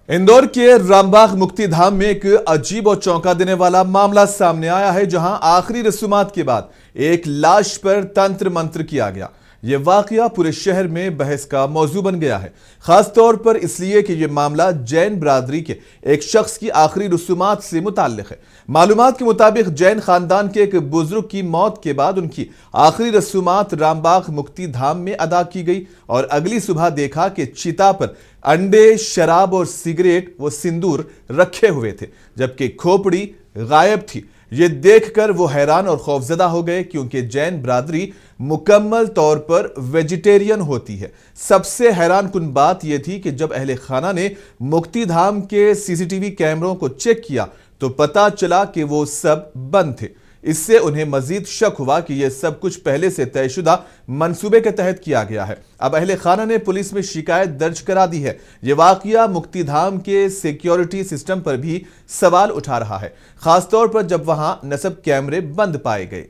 इंदौर के रामबाग मुक्ति धाम में एक अजीब और चौंका देने वाला मामला सामने आया है, जहां आखिरी रस्मात के बाद एक लाश पर तंत्र मंत्र किया गया। यह वाकया पूरे शहर में बहस का मौजू बन गया है, खास तौर पर इसलिए कि यह मामला जैन बिरादरी के एक शख्स की आखिरी रस्मात से मुताल्लिक है। मालूमात के मुताबिक जैन खानदान के एक बुजुर्ग की मौत के बाद उनकी आखिरी रस्मात रामबाग मुक्ति धाम में अदा की गई और अगली सुबह देखा कि चिता पर अंडे, शराब और सिगरेट व सिंदूर रखे हुए थे, जबकि खोपड़ी गायब थी। ये देखकर वो हैरान और खौफजदा हो गए, क्योंकि जैन बिरादरी मुकम्मल तौर पर वेजिटेरियन होती है। सबसे हैरान कुन बात यह थी कि जब अहले खाना ने मुक्ति धाम के सीसीटीवी कैमरों को चेक किया तो पता चला कि वो सब बंद थे। इससे उन्हें मजीद शक हुआ कि यह सब कुछ पहले से तयशुदा मंसूबे के तहत किया गया है। अब अहले खाना ने पुलिस में शिकायत दर्ज करा दी है। यह वाकया मुक्ति धाम के सिक्योरिटी सिस्टम पर भी सवाल उठा रहा है, खासतौर पर जब वहां नस्ब कैमरे बंद पाए गए।